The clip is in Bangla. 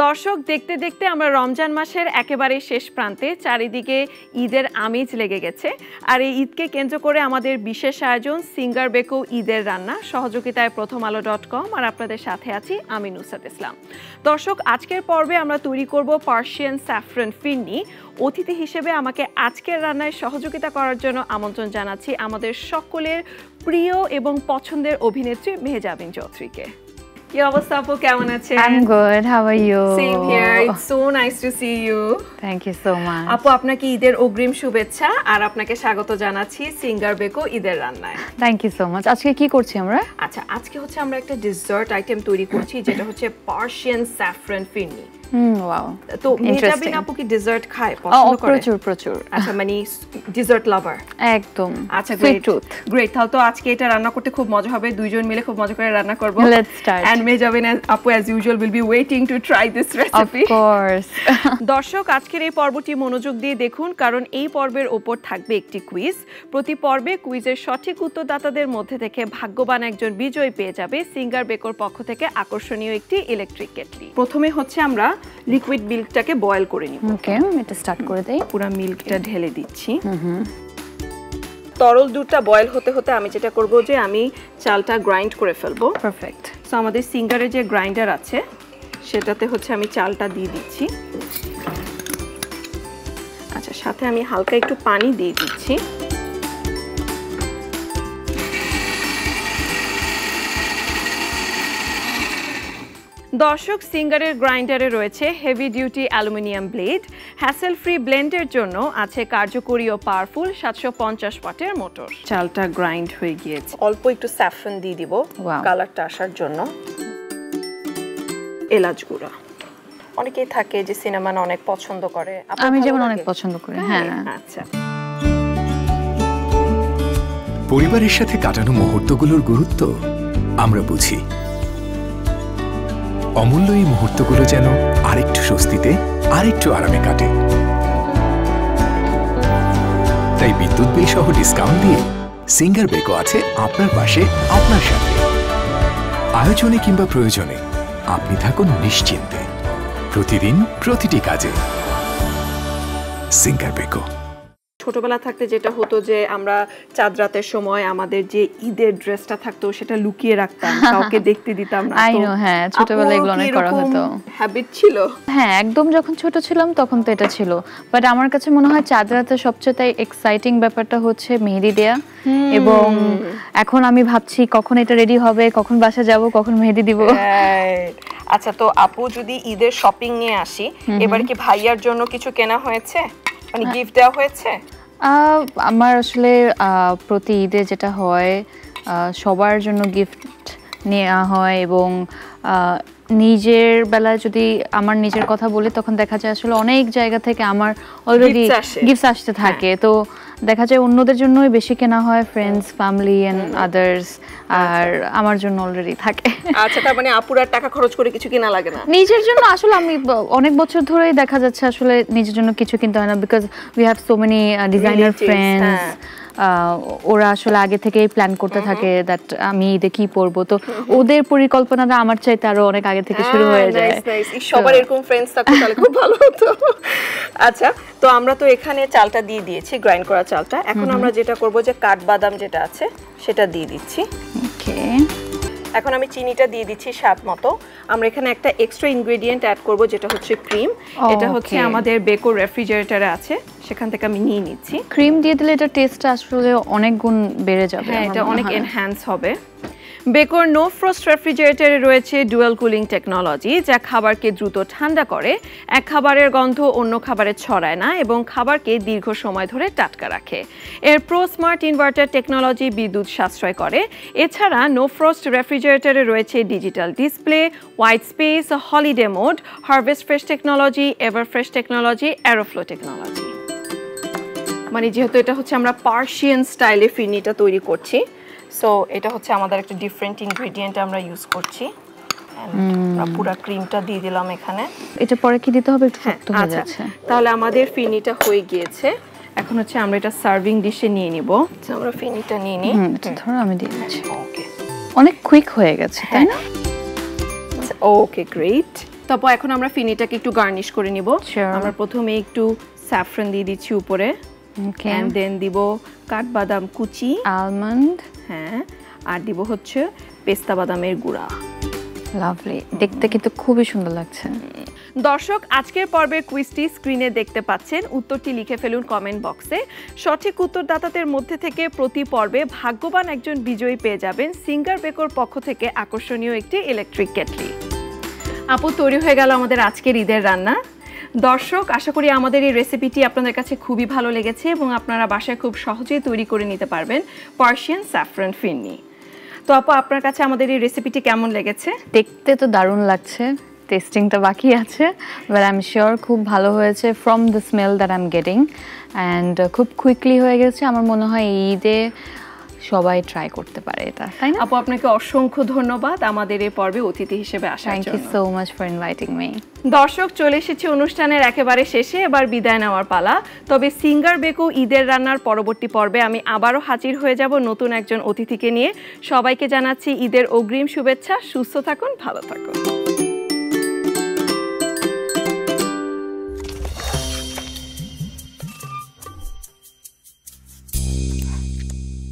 দর্শক দেখতে দেখতে আমরা রমজান মাসের একেবারে শেষ প্রান্তে, চারিদিকে ঈদের আমেজ লেগে গেছে। আর এই ঈদকে কেন্দ্র করে আমাদের বিশেষ আয়োজন সিঙ্গার বেকো ঈদের রান্না, সহযোগিতায় প্রথমআলো.com, আর আপনাদের সাথে আছি আমি নুসরাত ইসলাম। দর্শক, আজকের পর্বে আমরা তৈরি করব পার্সিয়ান স্যাফরন ফিরনি। অতিথি হিসেবে আমাকে আজকের রান্নায় সহযোগিতা করার জন্য আমন্ত্রণ জানাচ্ছি আমাদের সকলের প্রিয় এবং পছন্দের অভিনেত্রী মেহজাবিন চৌধুরীকে। কি অবস্থা আপু, কেমন আছেন? I'm good. How are you? Same here. It's so nice to see you. Thank you so much. আপু, আপনাকে ঈদের অগ্রিম শুভেচ্ছা আর আপনাকে স্বাগত জানাচ্ছি সিঙ্গার বেকো ঈদের রান্নায়। Thank you so much. আজকে কি করছি আমরা? আচ্ছা, আজকে হচ্ছে আমরা একটা ডেজার্ট আইটেম তৈরি করছি যেটা হচ্ছে পার্সিয়ান স্যাফরন ফিরনি। ওয়াও, তো মেহজাবিন আপু কি ডেজার্ট খায়, পছন্দ করে? প্রচুর। আচ্ছা, মানে ডেজার্ট লাভার একদম। আচ্ছা, গ্রেট। তাহলে তো আজকে এটা রান্না করতে খুব মজা হবে, দুইজন মিলে খুব মজা করে রান্না করব। Let's start. And মেহজাবিন আপু as usual will be waiting to try this recipe. Of course. দর্শক, আজকের এই পর্বটি মনোযোগ দিয়ে দেখুন, কারণ এই পর্বের ওপর থাকবে একটি কুইজ। প্রতি পর্বে কুইজের সঠিক উত্তরদাতাদের মধ্যে থেকে ভাগ্যবান একজন বিজয়ী পেয়ে যাবে সিঙ্গার বেকোর পক্ষ থেকে আকর্ষণীয় একটি ইলেকট্রিক কেটলি। প্রথমে হচ্ছে আমরা লিকুইড মিল্কটাকে বয়েল করে নিব। ওকে, এটা স্টার্ট করে দেই। পুরো মিল্কটা ঢেলে দিচ্ছি। তরল দুধটা বয়েল হতে হতে আমি যেটা করব যে আমি চালটা গ্রাইন্ড করে ফেলবো। পারফেক্ট। সো আমাদের সিঙ্গারের যে গ্রাইন্ডার আছে সেটাতে হচ্ছে আমি চালটা দিয়ে দিচ্ছি। আচ্ছা, সাথে আমি হালকা একটু পানি দিয়ে দিচ্ছি। দর্শক, সিঙ্গারের গ্রাইন্ডারে রয়েছে heavy duty aluminium blade, hassle free ব্লেন্ডের জন্য আছে কার্যকরী ও পাওয়ারফুল 750 ওয়াটের মোটর। চালটা গ্রাইন্ড হয়ে গিয়েছে, অল্প একটু স্যাফরন দিয়ে দিব কালারটা আসার জন্য, এলাচ গুঁড়া। অনেকেই থাকে যে সিনেমা অনেক পছন্দ করে, আমি যেমন অনেক পছন্দ করি। হ্যাঁ, আচ্ছা। পরিবারের সাথে কাটানো মুহূর্তগুলোর গুরুত্ব আমরা বুঝি। অমূল্য এই মুহূর্তগুলো যেন আরেকটু স্বস্তিতে, আরেকটু আরামে কাটে। তাই বিদ্যুৎ বিল সহ ডিসকাউন্ট দিয়ে সিঙ্গার বেকো আছে আপনার পাশে, আপনার সাথে। আয়োজনে কিংবা প্রয়োজনে আপনি থাকুন নিশ্চিন্তে, প্রতিদিন প্রতিটি কাজে। Singer Beko. ছোটবেলা থাকতে যেটা হতো যে আমরা চাঁদ রাতের সময় আমাদের যে ঈদের ড্রেসটা থাকতো সেটা লুকিয়ে রাখতাম, কাউকে দেখতে দিতাম না। আই নো, হ্যাঁ, ছোটবেলায় এগুলো অনেক করা হতো। হ্যাবিট ছিল? হ্যাঁ, একদম যখন ছোট ছিলাম তখন তো এটা ছিল। বাট আমার কাছে মনে হয় চাঁদ রাতে সবচেয়ে এক্সাইটিং ব্যাপারটা হচ্ছে মেহেদি দেয়া। এবং এখন আমি ভাবছি কখন এটা রেডি হবে, কখন বাসা যাব, কখন মেহেদি দিব। আচ্ছা, তো আপু যদি ঈদের শপিং নিয়ে আসি, এবার কি ভাইয়ার জন্য কিছু কেনা হয়েছে, মানে গিফট দেওয়া হয়েছে? আমার আসলে প্রতি ঈদে যেটা হয় সবার জন্য গিফট নেওয়া হয়, এবং নিজের বেলায় যদি আমার নিজের কথা বলি তখন দেখা যায় আসলে অনেক জায়গা থেকে আমার অলরেডি গিফট আসতে থাকে। তো দেখা যায় অন্যদের জন্যই বেশি কেনা হয়, ফ্রেন্ডস, ফ্যামিলি এন্ড আদার্স, আর আমার জন্য অলরেডি থাকে। আচ্ছা, তার মানে আপুর টাকা খরচ করে কিছু কেনা লাগে না? নিজের জন্য আসলে আমি অনেক বছর ধরেই দেখা যাচ্ছে আসলে নিজের জন্য কিছু কিনতে হয় না, because we have so many designer friends. ওরা আসলে আগে থেকেই প্ল্যান করতে থাকে দ্যাট আমি ঈদে কি পরবো, তো ওদের পরিকল্পনাটা আমার চাইতে আরো অনেক আগে থেকে শুরু হয়ে যায়। সবার এরকম ফ্রেন্ডস থাকলে তাহলে খুব ভালো হতো। আচ্ছা, তো আমরা তো এখানে চালটা দিয়ে দিয়েছি, গ্রাইন্ড করা চালটা। এখন আমরা যেটা করব যে কাঠবাদাম যেটা আছে সেটা দিয়ে দিচ্ছি। ওকে, এখন আমি চিনিটা দিয়ে দিচ্ছি স্বাদ মতো। আমরা এখানে একটা এক্সট্রা ইনগ্রেডিয়েন্ট অ্যাড করব যেটা হচ্ছে ক্রিম। এটা হচ্ছে আমাদের বেকো রেফ্রিজারেটরে আছে, সেখান থেকে আমি নিয়ে নিচ্ছি। ক্রিম দিয়ে দিলে এটা টেস্টটা আসলে অনেক গুণ বেড়ে যাবে। হ্যাঁ, এটা অনেক এনহ্যান্স হবে। বেকোর নো ফ্রস্ট রেফ্রিজারেটরে রয়েছে ডুয়াল কুলিং টেকনোলজি, যা খাবারকে দ্রুত ঠান্ডা করে, এক খাবারের গন্ধ অন্য খাবারে ছড়ায় না এবং খাবারকে দীর্ঘ সময় ধরে টাটকা রাখে। এর প্রো স্মার্ট ইনভার্টার টেকনোলজি বিদ্যুৎ সাশ্রয় করে। এছাড়া নো ফ্রস্ট রেফ্রিজারেটরে রয়েছে digital display, white space, holiday mode, harvest fresh technology, ever fresh technology, aeroflow technology. মানে যেহেতু এটা হচ্ছে আমরা পার্সিয়ান স্টাইলে ফিরনিটা তৈরি করছি, সো এটা হচ্ছে আমাদের একটা ডিফারেন্ট ইনগ্রেডিয়েন্ট আমরা ইউজ করছি। পুরো ক্রিমটা দিয়ে দিলাম এখানে। এটা পরে কি দিতে হবে? একটু শক্ত হয়ে যাচ্ছে। তাহলে আমাদের ফিরনিটা হয়ে গিয়েছে। এখন হচ্ছে আমরা এটা সার্ভিং ডিশে নিয়ে নিব। আমরা ফিরনিটা নিয়ে নিই। ধরো আমি দিয়ে দিচ্ছি। ওকে, অনেক কুইক হয়ে গেছে, তাই না? ওকে, গ্রেট। তারপর এখন আমরা ফিনিটাকে একটু গার্নিশ করে নিব। Sure. আমরা প্রথমে একটু স্যাফরন দিয়ে দিচ্ছি উপরে, ওকে, এন্ড দেন দিব কাঠবাদাম কুচি, আলমন্ড, হ্যাঁ, আর দিব হচ্ছে পেস্তা বাদামের গুঁড়া। লাভলি, দেখতে কিন্তু খুবই সুন্দর লাগছে। দর্শক, আজকের পর্বের কুইজটি স্ক্রিনে দেখতে পাচ্ছেন। উত্তরটি লিখে ফেলুন কমেন্ট বক্সে। সঠিক উত্তরদাতাদের মধ্যে থেকে প্রতি পর্বে ভাগ্যবান একজন বিজয়ী পেয়ে যাবেন সিঙ্গার বেকোর পক্ষ থেকে আকর্ষণীয় একটি ইলেকট্রিক কেটলি। আপু, তৈরি হয়ে গেল আমাদের আজকের ঈদের রান্না। দর্শক, আশা করি আমাদের এই রেসিপিটি আপনাদের কাছে খুবই ভালো লেগেছে এবং আপনারা বাসায় খুব সহজেই তৈরি করে নিতে পারবেন পার্সিয়ান স্যাফরন ফিরনি। তো আপু, আপনার কাছে আমাদের এই রেসিপিটি কেমন লেগেছে? দেখতে তো দারুণ লাগছে, টেস্টিংটা বাকি আছে, বাট আই এম শিওর খুব ভালো হয়েছে from the smell that I am getting, and খুব কুইকলি হয়ে গেছে। আমার মনে হয় এই ঈদে সবাই ট্রাই করতে পারে এটা, তাই না? আপু, আপনাকে অসংখ্য ধন্যবাদ আমাদের এই পর্বে অতিথি হিসেবে আসার থ্যাংক ইউ জন্য। So much for inviting me. দর্শক, চলে এসেছি অনুষ্ঠানের একেবারে শেষে, এবার বিদায় নেওয়ার পালা। তবে সিঙ্গার বেকো ঈদের রান্নার পরবর্তী পর্বে আমি আবারও হাজির হয়ে যাব নতুন একজন অতিথিকে নিয়ে। সবাইকে জানাচ্ছি ঈদের অগ্রিম শুভেচ্ছা। সুস্থ থাকুন, ভালো থাকুন।